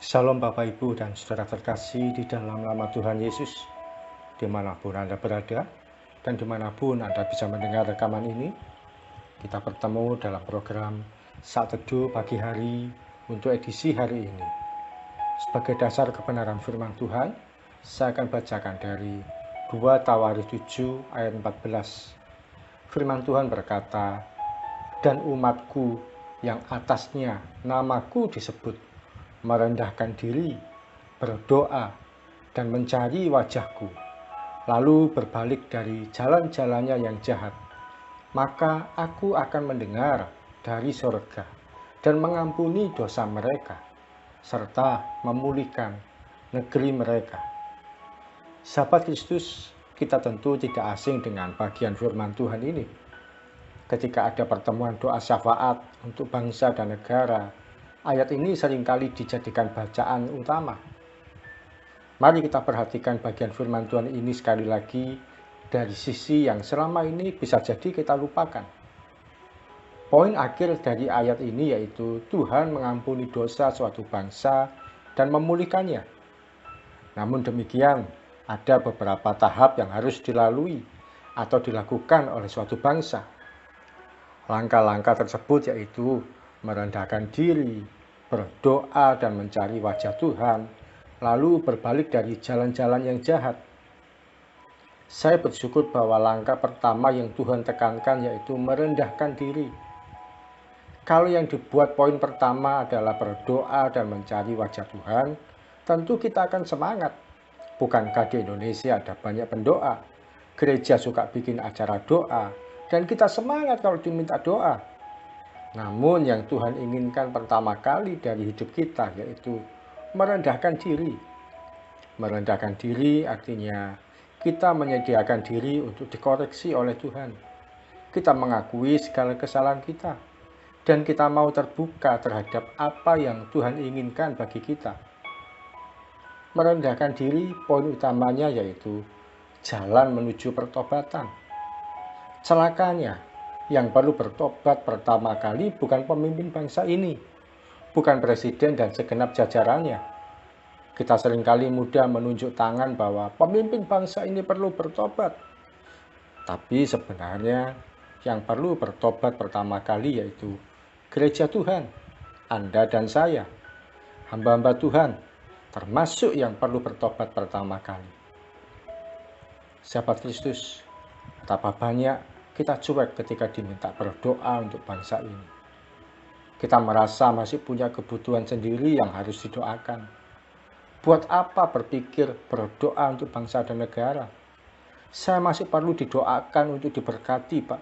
Shalom Bapak Ibu dan saudara terkasih di dalam nama Tuhan Yesus, dimanapun Anda berada dan dimanapun Anda bisa mendengar rekaman ini. Kita bertemu dalam program Saat Teduh Pagi Hari untuk edisi hari ini. Sebagai dasar kebenaran firman Tuhan, saya akan bacakan dari 2 Tawarikh 7 ayat 14. Firman Tuhan berkata, "Dan umatku yang atasnya namaku disebut, merendahkan diri, berdoa, dan mencari wajahku, lalu berbalik dari jalan-jalannya yang jahat, maka aku akan mendengar dari sorga dan mengampuni dosa mereka, serta memulihkan negeri mereka." Sahabat Kristus, kita tentu tidak asing dengan bagian firman Tuhan ini. Ketika ada pertemuan doa syafaat untuk bangsa dan negara, ayat ini seringkali dijadikan bacaan utama. Mari kita perhatikan bagian firman Tuhan ini sekali lagi dari sisi yang selama ini bisa jadi kita lupakan. Poin akhir dari ayat ini yaitu Tuhan mengampuni dosa suatu bangsa dan memulihkannya. Namun demikian, ada beberapa tahap yang harus dilalui atau dilakukan oleh suatu bangsa. Langkah-langkah tersebut yaitu merendahkan diri, berdoa dan mencari wajah Tuhan, lalu berbalik dari jalan-jalan yang jahat. Saya bersyukur bahwa langkah pertama yang Tuhan tekankan yaitu merendahkan diri. Kalau yang dibuat poin pertama adalah berdoa dan mencari wajah Tuhan, tentu kita akan semangat. Bukankah di Indonesia ada banyak pendoa? Gereja suka bikin acara doa, dan kita semangat kalau diminta doa. Namun yang Tuhan inginkan pertama kali dari hidup kita yaitu merendahkan diri. Merendahkan diri artinya kita menyediakan diri untuk dikoreksi oleh Tuhan. Kita mengakui segala kesalahan kita, dan kita mau terbuka terhadap apa yang Tuhan inginkan bagi kita. Merendahkan diri, poin utamanya yaitu jalan menuju pertobatan. Celakanya, yang perlu bertobat pertama kali bukan pemimpin bangsa ini, bukan presiden dan segenap jajarannya. Kita seringkali mudah menunjuk tangan bahwa pemimpin bangsa ini perlu bertobat. Tapi sebenarnya yang perlu bertobat pertama kali yaitu gereja Tuhan, Anda dan saya, hamba-hamba Tuhan, termasuk yang perlu bertobat pertama kali. Sahabat Kristus, betapa banyak kita cuek ketika diminta berdoa untuk bangsa ini. Kita merasa masih punya kebutuhan sendiri yang harus didoakan. Buat apa berpikir berdoa untuk bangsa dan negara? Saya masih perlu didoakan untuk diberkati, Pak.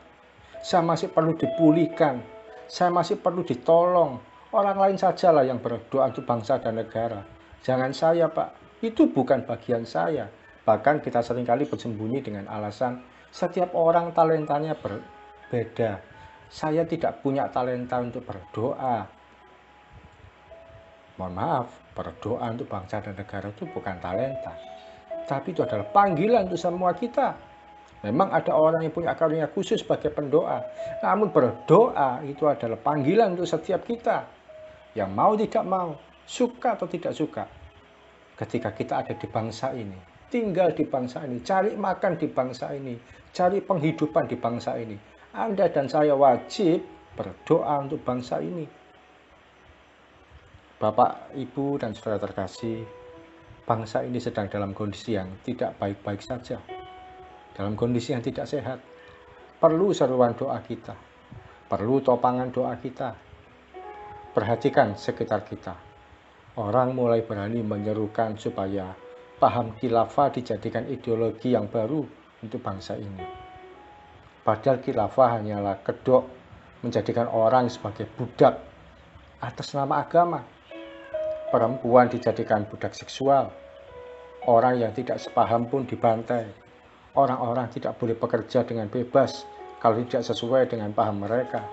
Saya masih perlu dipulihkan. Saya masih perlu ditolong. Orang lain sajalah yang berdoa untuk bangsa dan negara. Jangan saya, Pak. Itu bukan bagian saya. Bahkan kita seringkali bersembunyi dengan alasan setiap orang talentanya berbeda. Saya tidak punya talenta untuk berdoa. Mohon maaf, berdoa untuk bangsa dan negara itu bukan talenta. Tapi itu adalah panggilan untuk semua kita. Memang ada orang yang punya karunia khusus sebagai pendoa. Namun berdoa itu adalah panggilan untuk setiap kita. Yang mau tidak mau, suka atau tidak suka. Ketika kita ada di bangsa ini, tinggal di bangsa ini, cari makan di bangsa ini, cari penghidupan di bangsa ini, Anda dan saya wajib berdoa untuk bangsa ini. Bapak, Ibu, dan saudara terkasih, bangsa ini sedang dalam kondisi yang tidak baik-baik saja, dalam kondisi yang tidak sehat. Perlu seruan doa kita, perlu topangan doa kita. Perhatikan sekitar kita. Orang mulai berani menyerukan supaya paham khilafah dijadikan ideologi yang baru untuk bangsa ini. Padahal khilafah hanyalah kedok menjadikan orang sebagai budak atas nama agama. Perempuan dijadikan budak seksual. Orang yang tidak sepaham pun dibantai. Orang-orang tidak boleh bekerja dengan bebas kalau tidak sesuai dengan paham mereka.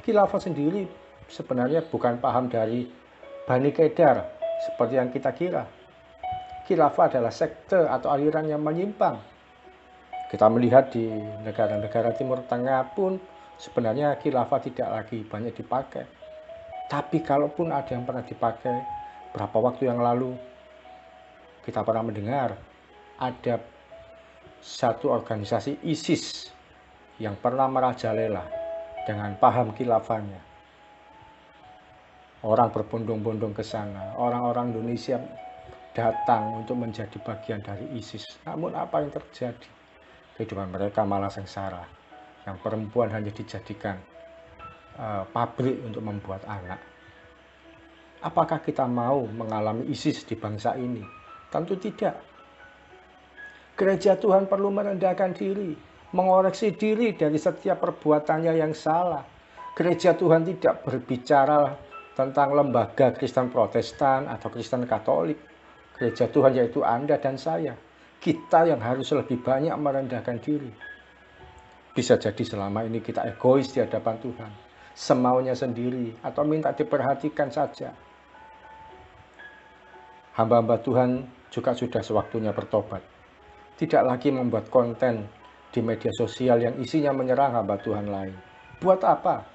Khilafah sendiri sebenarnya bukan paham dari Bani Kedar seperti yang kita kira. Khilafah adalah sekte atau aliran yang menyimpang. Kita melihat di negara-negara Timur Tengah pun sebenarnya khilafah tidak lagi banyak dipakai. Tapi kalaupun ada yang pernah dipakai, Berapa waktu yang lalu kita pernah mendengar ada satu organisasi ISIS yang pernah merajalela dengan paham khilafahnya. Orang berbondong-bondong ke sana, orang-orang Indonesia datang untuk menjadi bagian dari ISIS. Namun apa yang terjadi? Kehidupan mereka malah sengsara. Yang perempuan hanya dijadikan pabrik untuk membuat anak. Apakah kita mau mengalami ISIS di bangsa ini? Tentu tidak. Gereja Tuhan perlu merendahkan diri, mengoreksi diri dari setiap perbuatannya yang salah. Gereja Tuhan tidak berbicara tentang lembaga Kristen Protestan atau Kristen Katolik. Gereja Tuhan yaitu Anda dan saya. Kita yang harus lebih banyak merendahkan diri. Bisa jadi selama ini kita egois di hadapan Tuhan, semaunya sendiri atau minta diperhatikan saja. Hamba-hamba Tuhan juga sudah sewaktunya bertobat. Tidak lagi membuat konten di media sosial yang isinya menyerang hamba Tuhan lain. Buat apa?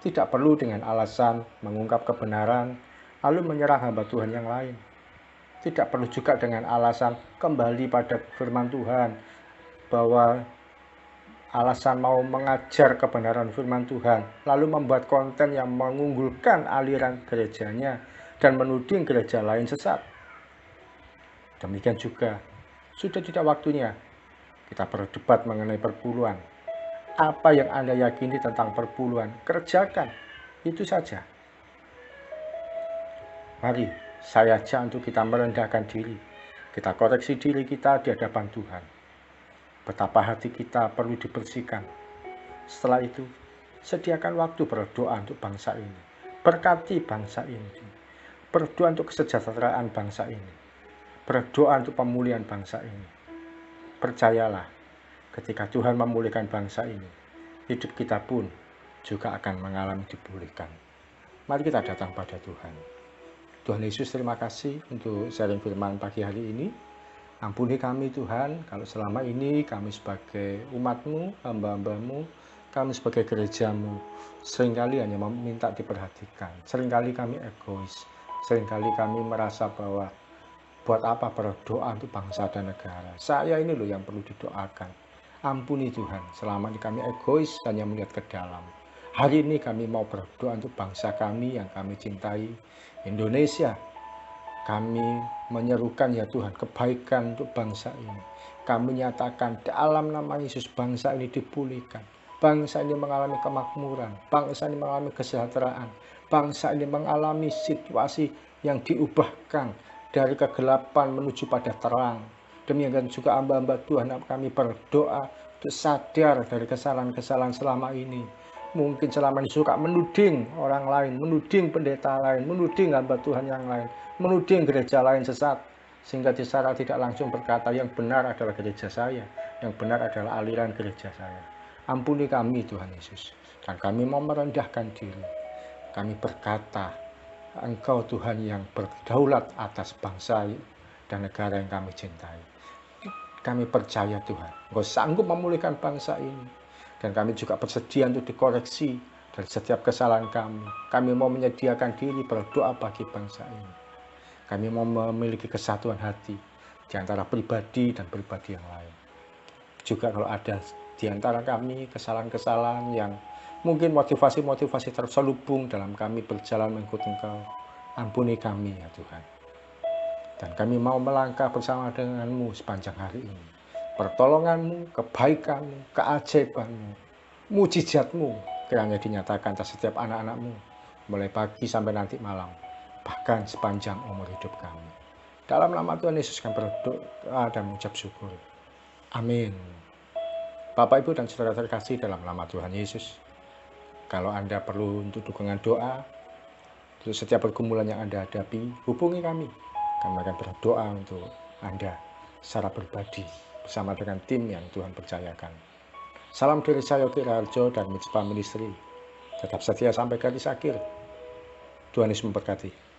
Tidak perlu dengan alasan mengungkap kebenaran, lalu menyerang hamba Tuhan yang lain. Tidak perlu juga dengan alasan kembali pada firman Tuhan, bahwa alasan mau mengajar kebenaran firman Tuhan, lalu membuat konten yang mengunggulkan aliran gerejanya dan menuding gereja lain sesat. Demikian juga, sudah tidak waktunya kita berdebat mengenai perpuluhan. Apa yang Anda yakini tentang perpuluhan, kerjakan. Itu saja. Mari, saya ajak untuk kita merendahkan diri. Kita koreksi diri kita di hadapan Tuhan. Betapa hati kita perlu dibersihkan. Setelah itu, sediakan waktu berdoa untuk bangsa ini. Berkati bangsa ini. Berdoa untuk kesejahteraan bangsa ini. Berdoa untuk pemulihan bangsa ini. Percayalah, ketika Tuhan memulihkan bangsa ini, hidup kita pun juga akan mengalami dipulihkan. Mari kita datang pada Tuhan. Tuhan Yesus, terima kasih untuk sharing firman pagi hari ini. Ampuni kami Tuhan, kalau selama ini kami sebagai umat-Mu, hamba-hamba-Mu, kami sebagai gereja-Mu, seringkali hanya meminta diperhatikan. Seringkali kami egois. Seringkali kami merasa bahwa buat apa berdoa untuk bangsa dan negara. Saya ini loh yang perlu didoakan. Ampuni Tuhan, selama ini kami egois hanya melihat ke dalam. Hari ini kami mau berdoa untuk bangsa kami yang kami cintai, Indonesia. Kami menyerukan ya Tuhan kebaikan untuk bangsa ini. Kami nyatakan dalam nama Yesus bangsa ini dipulihkan. Bangsa ini mengalami kemakmuran. Bangsa ini mengalami kesejahteraan. Bangsa ini mengalami situasi yang diubahkan dari kegelapan menuju pada terang. Demikian juga hamba-hamba Tuhan kami berdoa untuk sadar dari kesalahan-kesalahan selama ini. Mungkin selama ini suka menuding orang lain, menuding pendeta lain, menuding hamba Tuhan yang lain, menuding gereja lain sesat. Sehingga secara tidak langsung berkata yang benar adalah gereja saya, yang benar adalah aliran gereja saya. Ampuni kami Tuhan Yesus. Dan kami mau merendahkan diri. Kami berkata, Engkau Tuhan yang berdaulat atas bangsa dan negara yang kami cintai. Kami percaya Tuhan, Engkau sanggup memulihkan bangsa ini. Dan kami juga bersedia untuk dikoreksi dari setiap kesalahan kami. Kami mau menyediakan diri berdoa bagi bangsa ini. Kami mau memiliki kesatuan hati di antara pribadi dan pribadi yang lain. Juga kalau ada di antara kami kesalahan-kesalahan yang mungkin motivasi-motivasi terselubung dalam kami berjalan mengikut Engkau, ampuni kami ya Tuhan. Dan kami mau melangkah bersama dengan-Mu sepanjang hari ini. Pertolongan-Mu, kebaikan-Mu, keajaiban-Mu, mujizat-Mu kiranya dinyatakan atas setiap anak-anak-Mu, mulai pagi sampai nanti malam, bahkan sepanjang umur hidup kami. Dalam nama Tuhan Yesus kami berdoa dan mengucap syukur. Amin. Bapak, Ibu, dan saudara terkasih dalam nama Tuhan Yesus, kalau Anda perlu untuk dukungan doa, untuk setiap pergumulan yang Anda hadapi, hubungi kami. Kami akan berdoa untuk Anda secara pribadi bersama dengan tim yang Tuhan percayakan. Salam dari saya, Yogi Raharjo dan Mitspa Ministry. Tetap setia sampai garis akhir. Tuhan Yesus memberkati.